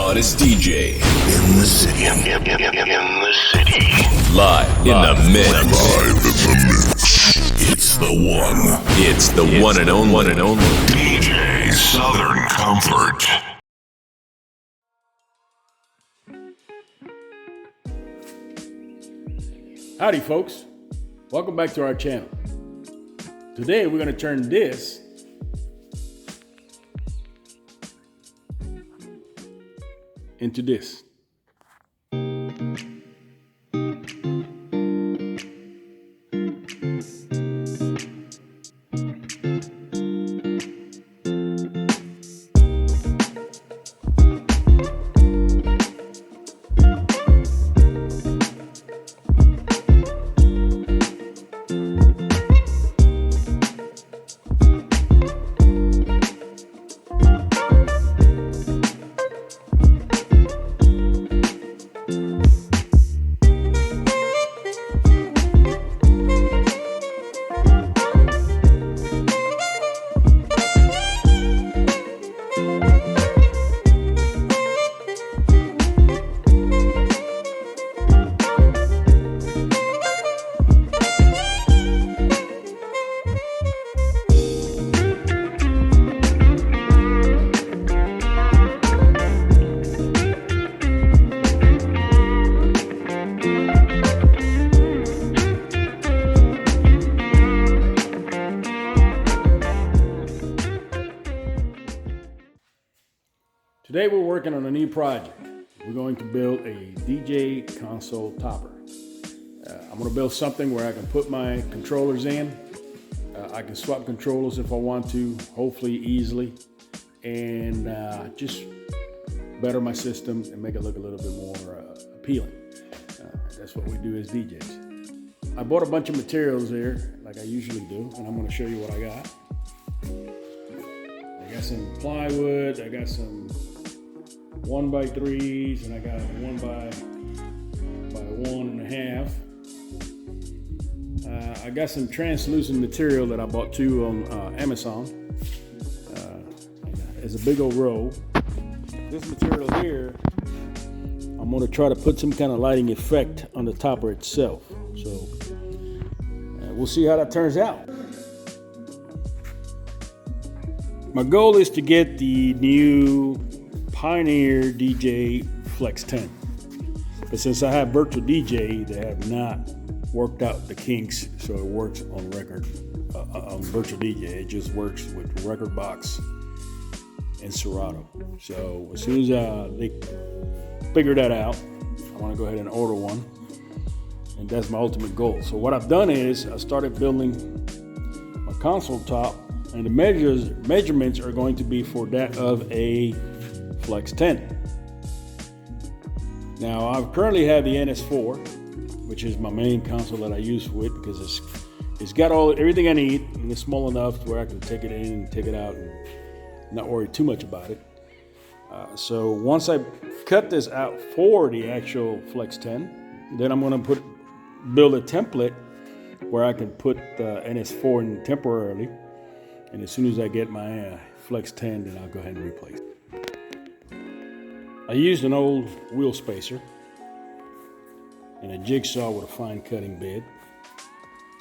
hottest DJ in the city. In the city. Live in the mix. Live in the mix. It's the one. It's the one and only DJ Southern Comfort. Howdy folks, welcome back to our channel. Today we're going to turn this into this. Today we're working on a new project. We're going to build a DJ console topper. I'm going to build something where I can put my controllers in. I can swap controllers if I want to, hopefully easily, and just better my system and make it look a little bit more appealing. That's what we do as DJs. I bought a bunch of materials here, like I usually do, and I'm going to show you what I got. I got some plywood, I got some 1x3s, and I got 1x1.5. I got some translucent material that I bought too on Amazon. It's a big old roll. This material here, I'm going to try to put some kind of lighting effect on the topper itself. So we'll see how that turns out. My goal is to get the new Pioneer DJ Flex 10. But since I have Virtual DJ, they have not worked out the kinks so it works on record on Virtual DJ. It just works with Record Box and Serato. So as soon as they figure that out, I want to go ahead and order one. And that's my ultimate goal. So what I've done is I started building my console top, and the measurements are going to be for that of a Flex 10. Now I currently have the NS4, which is my main console that I use with, because it's got everything I need, and it's small enough to where I can take it in and take it out and not worry too much about it. So once I cut this out for the actual Flex 10, then I'm going to build a template where I can put the NS4 in temporarily, and as soon as I get my Flex 10, then I'll go ahead and replace it. I used an old wheel spacer and a jigsaw with a fine cutting bit.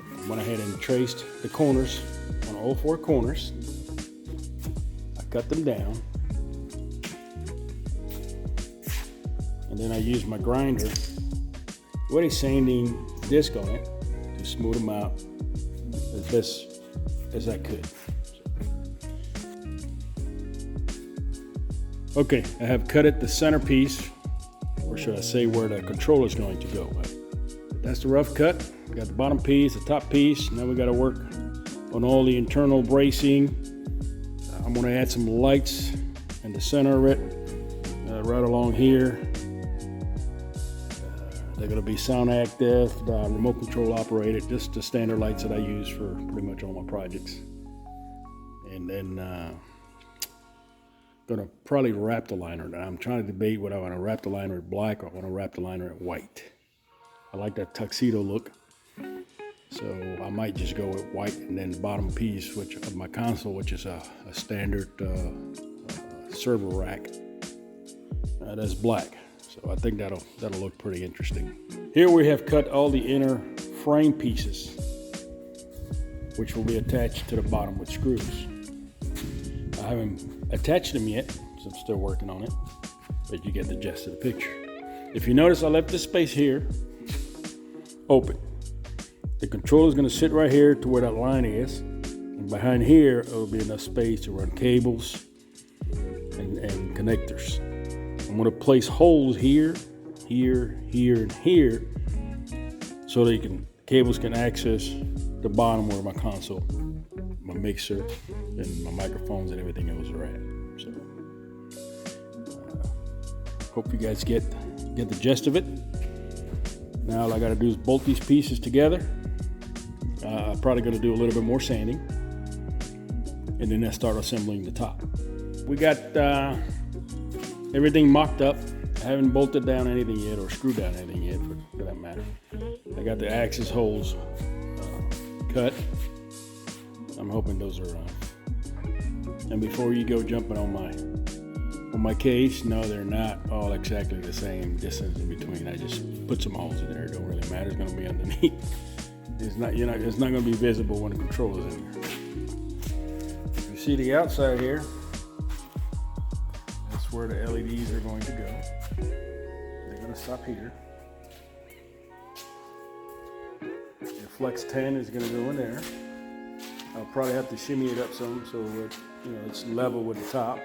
I went ahead and traced the corners on all four corners. I cut them down, and then I used my grinder with a sanding disc on it to smooth them out as best as I could. Okay, I have cut it the centerpiece, or should I say where the controller is going to go. But that's the rough cut. We got the bottom piece, the top piece. Now we got to work on all the internal bracing. I'm going to add some lights in the center of it, right along here. They're going to be sound active, remote control operated, just the standard lights that I use for pretty much all my projects. And then gonna probably wrap the liner. Now I'm trying to debate whether I want to wrap the liner at black or I want to wrap the liner at white. I like that tuxedo look, so I might just go with white, and then the bottom piece, which of my console, which is a standard server rack, That's black. So I think that'll look pretty interesting. Here we have cut all the inner frame pieces, which will be attached to the bottom with screws. I haven't attached them yet, so I'm still working on it, but you get the gist of the picture. If you notice, I left this space here open. The controller is going to sit right here to where that line is, and behind here it'll be enough space to run cables and connectors. I'm going to place holes here, here, here, and here, so that cables can access the bottom where my console, my mixer, and my microphones and everything else are at. So, hope you guys get the gist of it. Now all I got to do is bolt these pieces together. I'm probably going to do a little bit more sanding, and then I start assembling the top. We got everything mocked up. I haven't bolted down anything yet, or screwed down anything yet, for that matter. I got the access holes cut. I'm hoping those are and before you go jumping on my case, no, they're not all exactly the same distance in between. I just put some holes in there. It don't really matter. It's going to be underneath. It's not going to be visible when the controller's in there. You see the outside here. That's where the LEDs are going to go. They're going to stop here. The Flex 10 is going to go in there. I'll probably have to shimmy it up some so it's level with the top.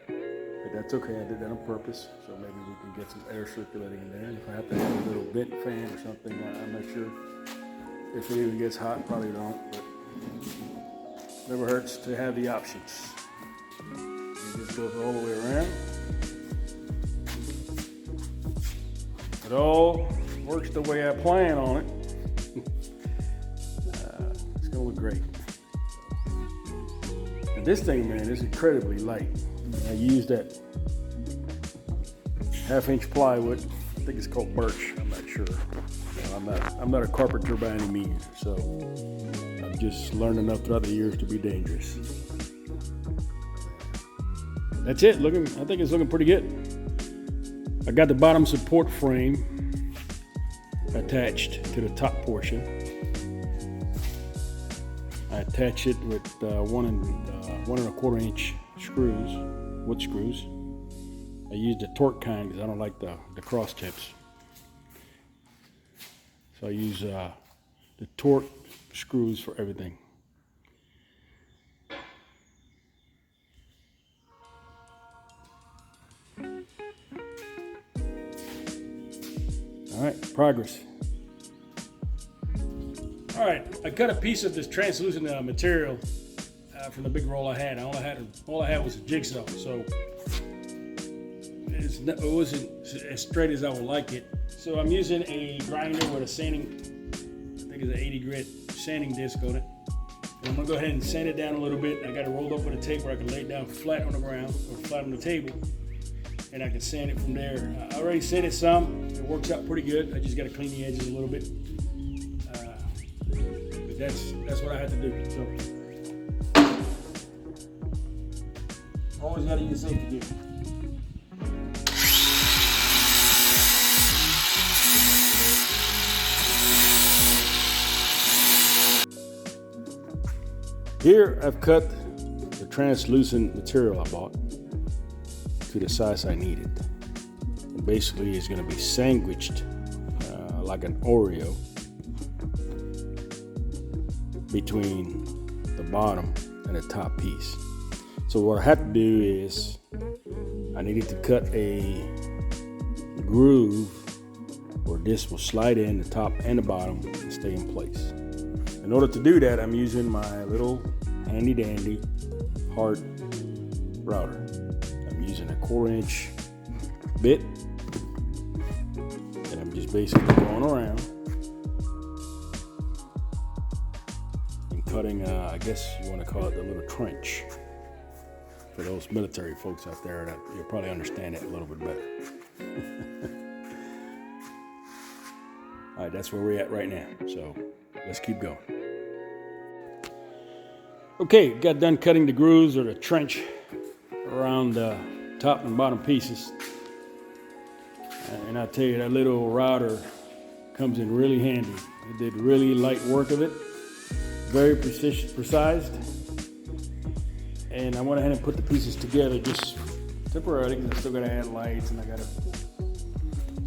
But that's okay. I did that on purpose, so maybe we can get some air circulating in there. And if I have to have a little vent fan or something, I'm not sure if it even gets hot. Probably don't, but never hurts to have the options. It just goes all the way around. It all works the way I plan on it. It's gonna look great. And this thing, man, is incredibly light. I used that 1/2-inch plywood. I think it's called birch. I'm not sure. I'm not a carpenter by any means, so I've just learned enough throughout the years to be dangerous. That's it. I think it's looking pretty good. I got the bottom support frame attached to the top portion. I attach it with 1 1/4-inch screws, wood screws. I use the torque kind because I don't like the cross tips. So I use the torque screws for everything. All right, progress. All right, I cut a piece of this translucent material from the big roll I had. All I had was a jigsaw, so it wasn't as straight as I would like it. So I'm using a grinder with a sanding, I think it's an 80 grit sanding disc on it. And I'm gonna go ahead and sand it down a little bit. I got it rolled up with a tape where I can lay it down flat on the ground or flat on the table, and I can sand it from there. I already sanded some. It works out pretty good. I just got to clean the edges a little bit. But that's what I had to do. So always got to use safety gear. Here I've cut the translucent material I bought to the size I needed. And basically it's going to be sandwiched like an Oreo between the bottom and the top piece. So what I have to do is I needed to cut a groove where this will slide in the top and the bottom and stay in place. In order to do that, I'm using my little handy dandy heart router. I'm using a 1/4-inch bit, and I'm just basically going around and cutting, I guess you want to call it the little trench. For those military folks out there, that you'll probably understand it a little bit better. All right, that's where we're at right now. So let's keep going. Okay, got done cutting the grooves or the trench around the top and bottom pieces. And I tell you, that little router comes in really handy. It did really light work of it, very precise. And I went ahead and put the pieces together just temporarily because I still gotta add lights and I gotta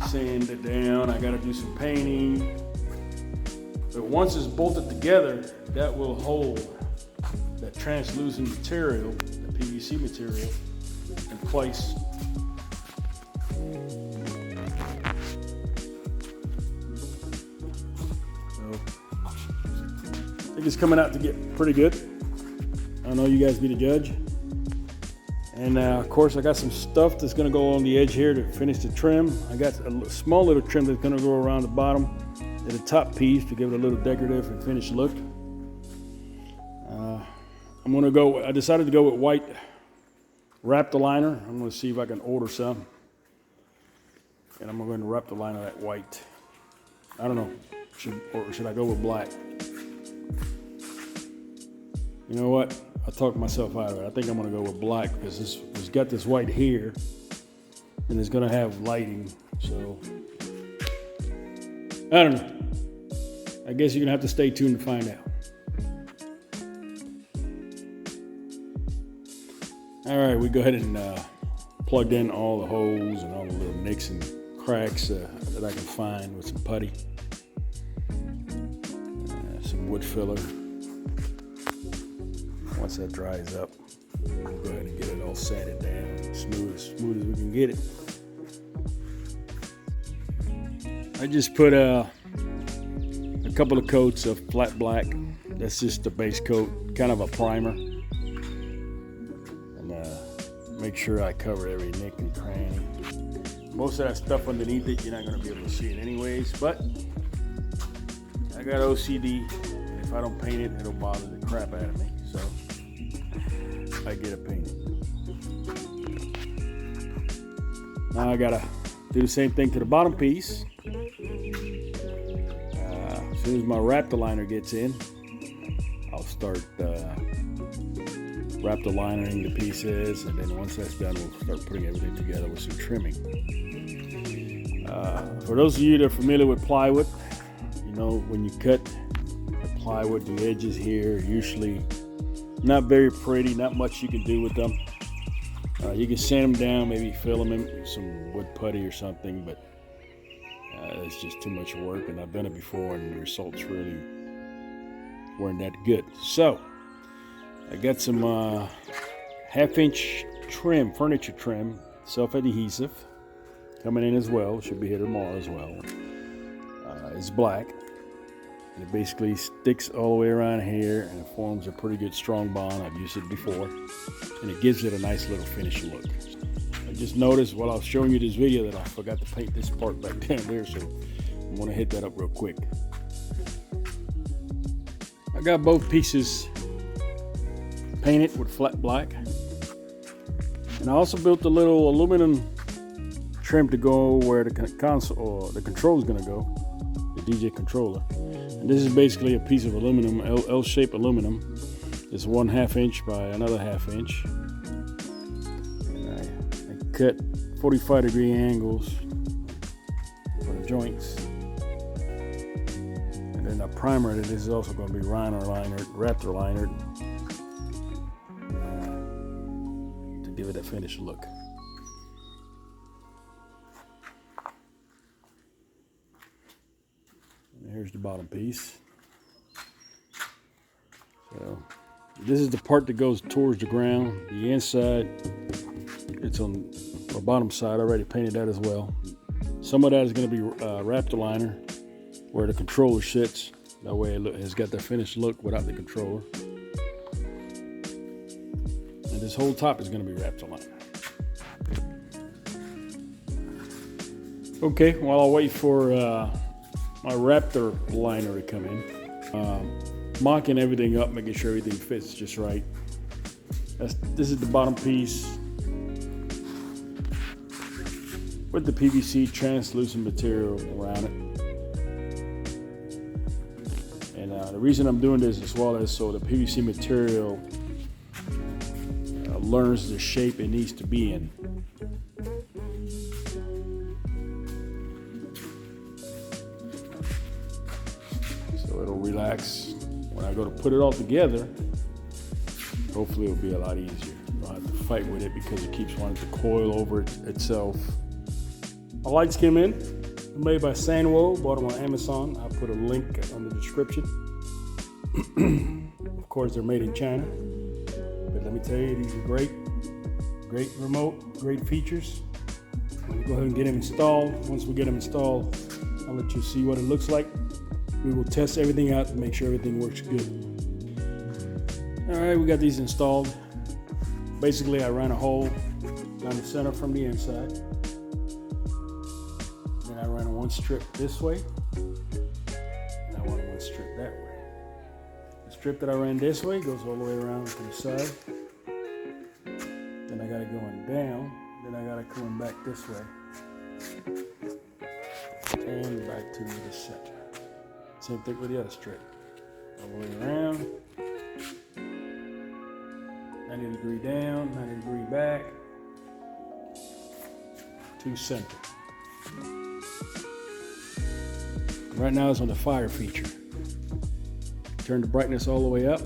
sand it down. I gotta do some painting. But once it's bolted together, that will hold that translucent material, the PVC material, in place. So, I think it's coming out to get pretty good. I know you guys be the judge. And of course, I got some stuff that's gonna go on the edge here to finish the trim. I got a small little trim that's gonna go around the bottom at the top piece to give it a little decorative and finished look. I decided to go with white Raptor Liner. I'm gonna see if I can order some. And I'm going to Raptor Liner that white. I don't know, or should I go with black? You know what? I talked myself out of it. I think I'm gonna go with black because it's got this white here and it's gonna have lighting. So, I don't know. I guess you're gonna have to stay tuned to find out. All right, we go ahead and plugged in all the holes and all the little nicks and cracks that I can find with some putty, some wood filler. Once that dries up, we'll go ahead and get it all sanded down, smooth as we can get it. I just put a couple of coats of flat black. That's just the base coat, kind of a primer. Make sure I cover every nick and cranny. Most of that stuff underneath it, you're not going to be able to see it anyways, but I got OCD. If I don't paint it, it'll bother the crap out of me, so I get it painted. Now I got to do the same thing to the bottom piece. As soon as my Raptor Liner gets in, I'll start Raptor Linering the pieces, and then once that's done, we'll start putting everything together with some trimming. For those of you that are familiar with plywood, you know when you cut the plywood, the edges here usually not very pretty, not much you can do with them. You can sand them down, maybe fill them in with some wood putty or something, but it's just too much work, and I've done it before and the results really weren't that good. So I got some half-inch trim, furniture trim, self-adhesive, coming in as well. Should be here tomorrow as well. It's black. And it basically sticks all the way around here, and it forms a pretty good strong bond. I've used it before, and it gives it a nice little finished look. I just noticed while I was showing you this video that I forgot to paint this part back down there, so I'm gonna hit that up real quick. I got both pieces painted with flat black, and I also built a little aluminum trim to go where the console or the control is going to go, the DJ controller. And this is basically a piece of aluminum, L-shaped aluminum. It's 1/2 inch by another 1/2 inch, and I cut 45-degree angles for the joints, and then I primer it. This is also going to be Raptor Liner. Give it a finished look. And here's the bottom piece. So this is the part that goes towards the ground. The inside, it's on the bottom side. I already painted that as well. Some of that is going to be Raptor Liner, where the controller sits. That way it has got the finished look without the controller. And this whole top is going to be Raptor Liner. Okay, while I wait for my Raptor Liner to come in, mocking everything up, making sure everything fits just right. This is the bottom piece with the PVC translucent material around it. And the reason I'm doing this as well is so the PVC material learns the shape it needs to be in. so it'll relax. When I go to put it all together, hopefully it'll be a lot easier. I don't have to fight with it because it keeps wanting to coil over itself. My lights came in, made by Sanwo, bought them on Amazon. I'll put a link on the description. Of course, they're made in China, but let me tell you, these are great remote, great features. We'll go ahead and get them installed. Once we get them installed, I'll let you see what it looks like. We will test everything out to make sure everything works good. All right, we got these installed. Basically, I ran a hole down the center from the inside. Then I ran one strip this way, and I run one strip that way. The strip that I ran this way goes all the way around to the side. Then I got it going down. Then I got it coming back this way and back to the center. Same thing with the other strip. All the way around. 90 degree down, 90 degree back to center. Right now it's on the fire feature. Turn the brightness all the way up.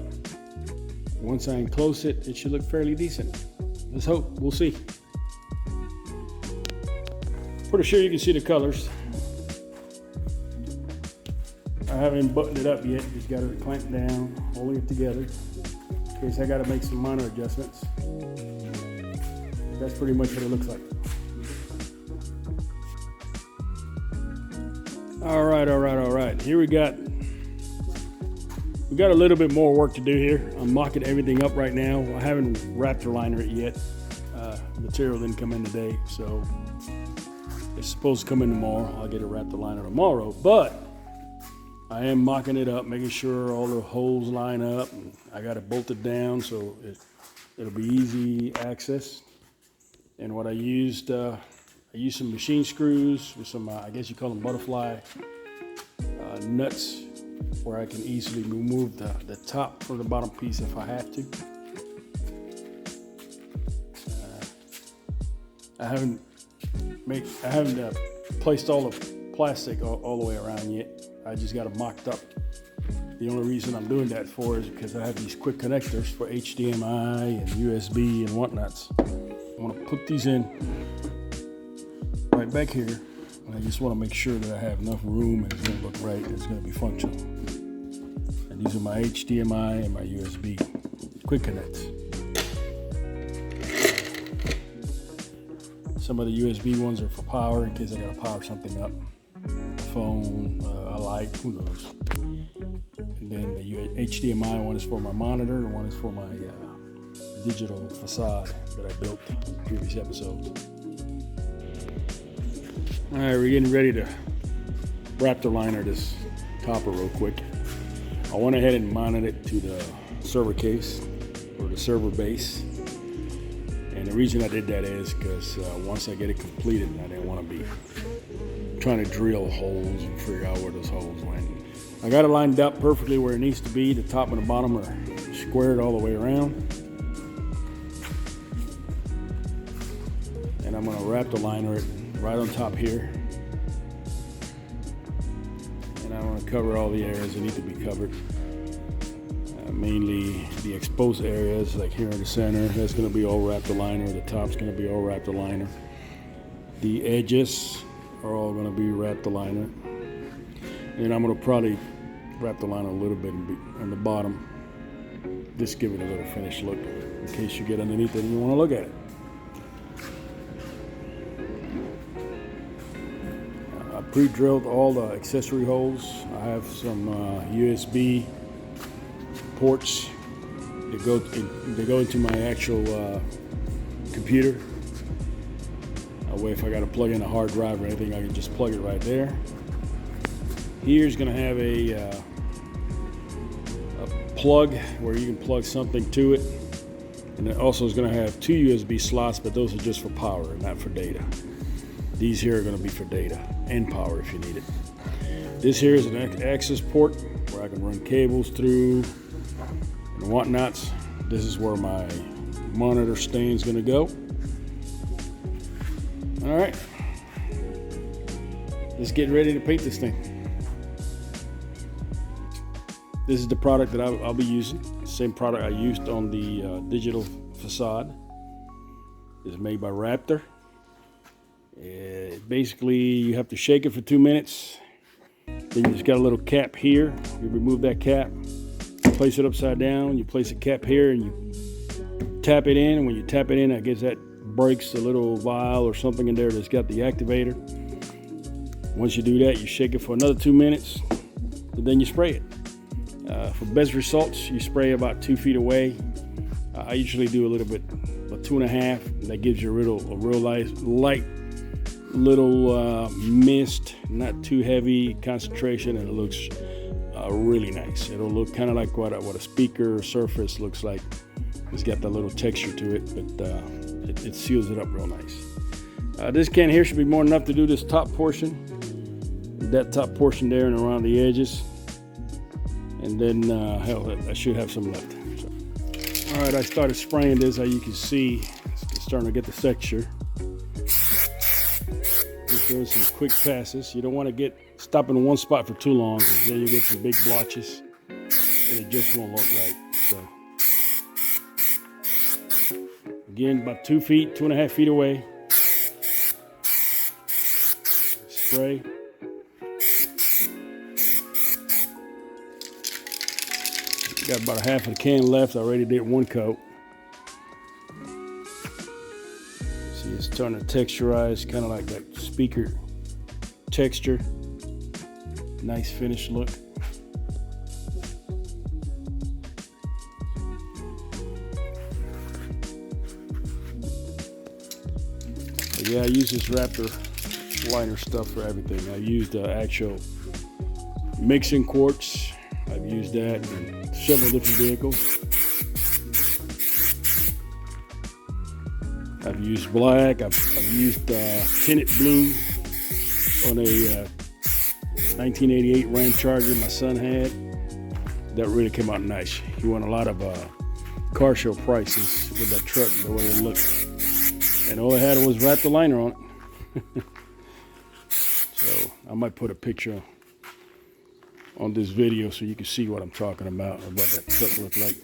Once I enclose it, it should look fairly decent. Let's hope. We'll see. Pretty sure you can see the colors. I haven't buttoned it up yet. Just got it clamped down, holding it together. In case I got to make some minor adjustments. But that's pretty much what it looks like. All right. Here we got a little bit more work to do here. I'm mocking everything up right now. I haven't Raptor Liner it yet. Material didn't come in today, so it's supposed to come in tomorrow. I'll get a Raptor Liner tomorrow, but I am mocking it up, making sure all the holes line up. I got it bolted down so it'll be easy access. And what I used some machine screws with some, I guess you call them butterfly nuts, where I can easily remove the top from the bottom piece if I have to. I haven't placed all the plastic all the way around yet. I just got it mocked up. The only reason I'm doing that for is because I have these quick connectors for HDMI and USB and whatnots. I want to put these in right back here, and I just want to make sure that I have enough room and it's going to look right and it's going to be functional. And these are my HDMI and my USB quick connects. Some of the USB ones are for power in case I got to power something up. A phone, a light, who knows. And then the HDMI one is for my monitor, and one is for my digital facade that I built in previous episodes. All right, we're getting ready to Raptor Liner this topper real quick. I went ahead and mounted it to the server case or the server base. And the reason I did that is because once I get it completed, I didn't want to be trying to drill holes and figure out where those holes went. I got it lined up perfectly where it needs to be. The top and the bottom are squared all the way around. And I'm going to Raptor Liner it right on top here. And I'm going to cover all the areas that need to be covered. Mainly the exposed areas, like here in the center, that's going to be all Raptor Liner. The top's going to be all Raptor Liner. The edges are all going to be Raptor Liner. And I'm going to probably Raptor Liner a little bit on the bottom. Just give it a little finished look in case you get underneath it and you want to look at it. I pre-drilled all the accessory holes. I have some USB ports that go into my actual computer. That way, if I got to plug in a hard drive or anything, I can just plug it right there. Here's going to have a plug where you can plug something to it, and it also is going to have 2 USB slots, but those are just for power, not for data. These here are going to be for data and power if you need it. This here is an access port where I can run cables through and whatnots. This is where my monitor stand is going to go. All right, let's get ready to paint this thing. This is the product that I'll be using. Same product I used on the digital facade. It's made by Raptor. Basically, you have to shake it for 2 minutes. Then you just got a little cap here. You remove that cap, place it upside down. You place a cap here and you tap it in. And when you tap it in, I guess that breaks a little vial or something in there that's got the activator. Once you do that, you shake it for another 2 minutes, and then you spray it. For best results, you spray about 2 feet away. I usually do a little bit, about 2.5. That gives you a real light little mist, not too heavy concentration, and it looks really nice. It'll look kind of like what a speaker surface looks like. It's got that little texture to it, but it seals it up real nice. This can here should be more than enough to do this top portion, that top portion there and around the edges. And then, hell, I should have some left. So, all right, I started spraying this. As you can see, it's starting to get the texture. Just doing some quick passes. You don't want to get stopped in one spot for too long, because then you get some big blotches, and it just won't look right. So, again, about 2 feet, 2.5 feet away. Spray. Got about a half of the can left. I already did 1 coat. See, it's starting to texturize, kind of like that speaker texture. Nice finished look. But yeah, I use this Raptor Liner stuff for everything. I used actual mixing quartz. I've used that in several different vehicles. I've used black. I've used tinted blue on a 1988 Ram Charger my son had. That really came out nice. He won a lot of car show prices with that truck, the way it looked. And all it had was Raptor Liner on it. So I might put a picture on this video so you can see what I'm talking about and what that truck looked like.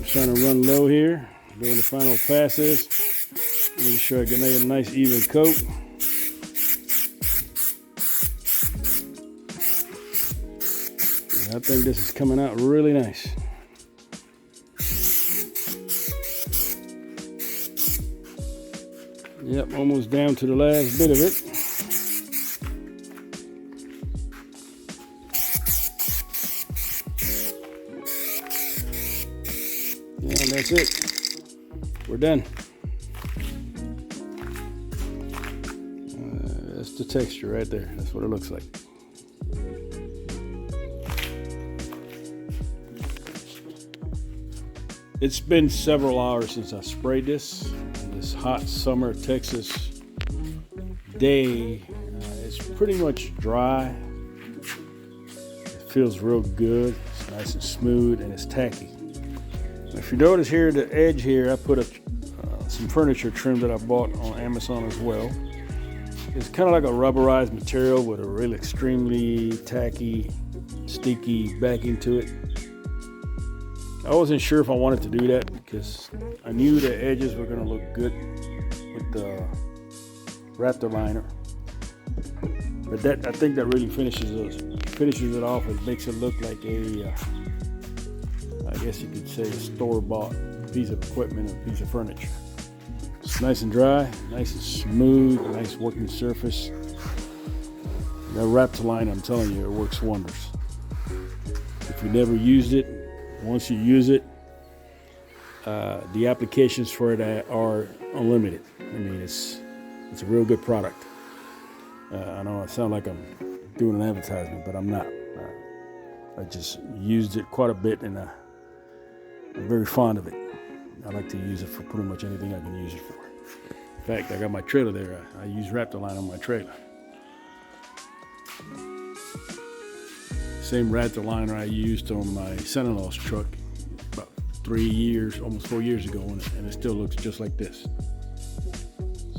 Trying to run low here, doing the final passes, making sure I get a nice even coat. And I think this is coming out really nice. Yep, almost down to the last bit of it. And that's it. We're done. That's the texture right there. That's what it looks like. It's been several hours since I sprayed this. This hot summer Texas day. It's pretty much dry. It feels real good. It's nice and smooth, and it's tacky. If you notice here, the edge here, I put some furniture trim that I bought on Amazon as well. It's kind of like a rubberized material with a really extremely tacky, sticky backing to it. I wasn't sure if I wanted to do that because I knew the edges were going to look good with the Raptor Liner. But that, I think that really finishes it off. It makes it look like a I guess you could say a store-bought piece of equipment, a piece of furniture. It's nice and dry, nice and smooth, nice working surface. That Raptor Liner, I'm telling you, it works wonders. If you never used it, once you use it, The applications for it are unlimited. I mean, it's a real good product. I know I sound like I'm doing an advertisement, but I'm not. I just used it quite a bit, and I'm very fond of it. I like to use it for pretty much anything I can use it for. In fact, I got my trailer there. I use Raptor Liner on my trailer. Same Raptor Liner I used on my son-in-law's truck about 3 years, almost 4 years ago, and it still looks just like this.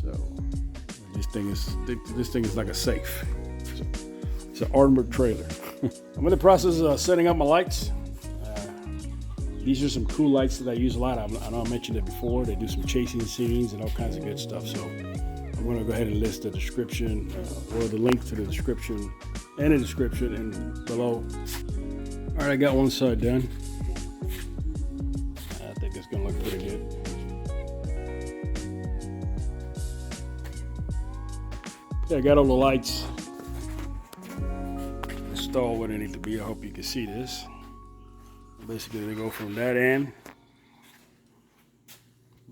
So this thing is like a safe. It's an armored trailer. I'm in the process of setting up my lights. These are some cool lights that I use a lot. I know I mentioned it before. They do some chasing scenes and all kinds of good stuff. So I'm going to go ahead and list the description or the link to the description and the description and below. All right, I got one side done. I think it's going to look pretty good. Yeah, I got all the lights installed where they need to be. I hope you can see this. Basically, they go from that end,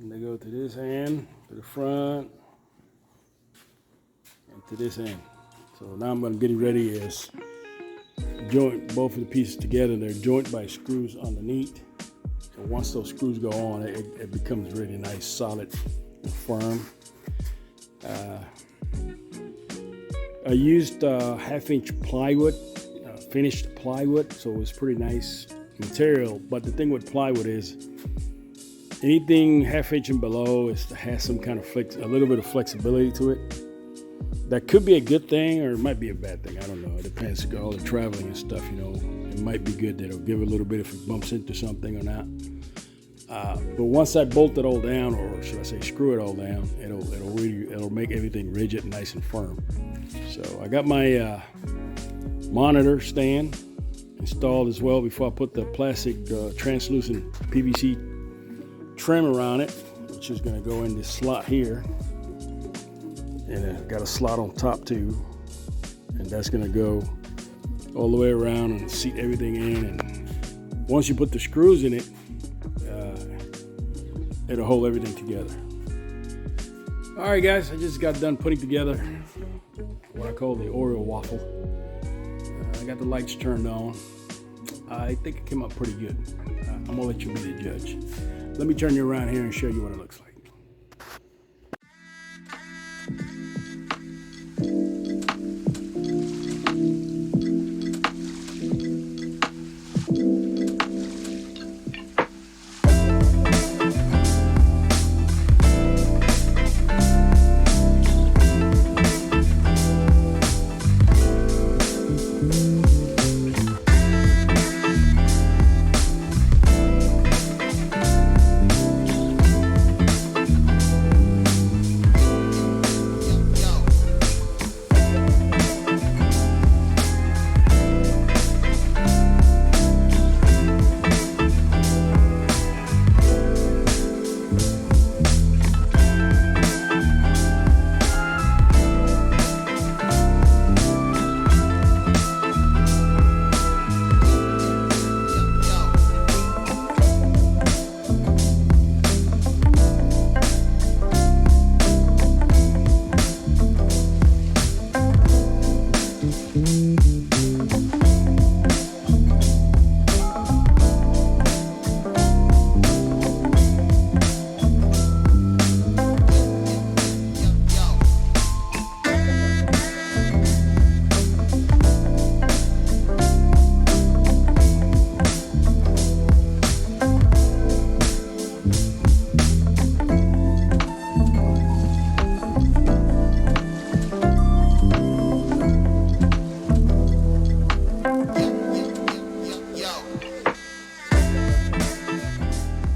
and they go to this end, to the front, and to this end. So now I'm going to get ready is joint both of the pieces together. They're joined by screws underneath. So once those screws go on, it becomes really nice, solid, and firm. I used 1/2-inch plywood, finished plywood, so it was pretty nice material. But the thing with plywood is anything 1/2 inch and below has some kind of a little bit of flexibility to it. That could be a good thing, or it might be a bad thing. I don't know. It depends on all the traveling and stuff. You know, it might be good that it'll give it a little bit if it bumps into something or not. But once I bolt it all down, or should I say screw it all down, it'll make everything rigid, nice and firm. So I got my monitor stand installed as well before I put the plastic translucent PVC trim around it, which is going to go in this slot here, and it got a slot on top too, and that's going to go all the way around and seat everything in. And once you put the screws in it, it'll hold everything together. All right, guys, I just got done putting together what I call the Oreo waffle. I got the lights turned on. I think it came out pretty good. I'm gonna let you be the judge. Let me turn you around here and show you what it looks like.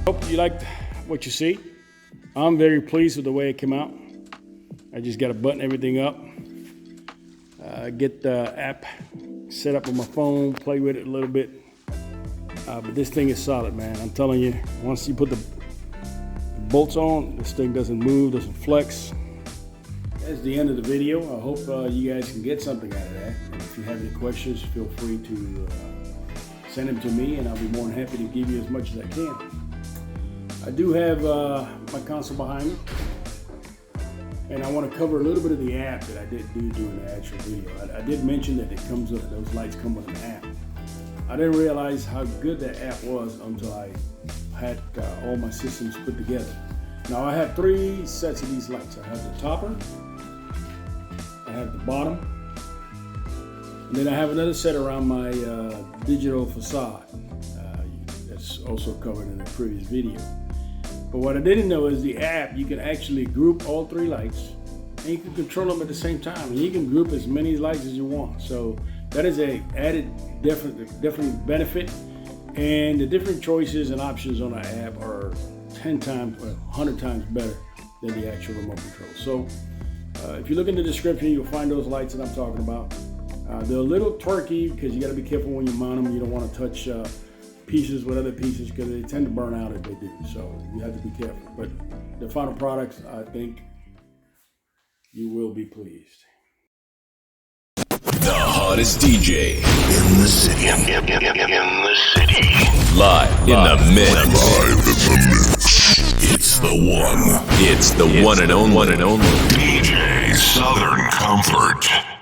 Hope you liked what you see. I'm very pleased with the way it came out. I just got to button everything up, get the app set up on my phone, play with it a little bit. But this thing is solid, man. I'm telling you, once you put the bolts on, this thing doesn't move, doesn't flex. That's the end of the video. I hope you guys can get something out of that. And if you have any questions, feel free to send them to me, and I'll be more than happy to give you as much as I can. I do have my console behind me, and I want to cover a little bit of the app that I did do during the actual video. I did mention that it comes with, those lights come with an app. I didn't realize how good that app was until I had all my systems put together. Now I have 3 sets of these lights. I have the topper, I have the bottom, and then I have another set around my digital facade. That's also covered in a previous video. But what I didn't know is the app, you can actually group all 3 lights and you can control them at the same time. And you can group as many lights as you want. So that is a added different benefit. And the different choices and options on the app are 10 times, or 100 times better than the actual remote control. So if you look in the description, you'll find those lights that I'm talking about. They're a little twerky because you got to be careful when you mount them. You don't want to touch pieces with other pieces because they tend to burn out if they do. So you have to be careful. But the final products, I think you will be pleased. The hottest DJ In the city. In the city. live in the mix. Live in the mix. It's the one. It's the one and only. DJ Southern Comfort.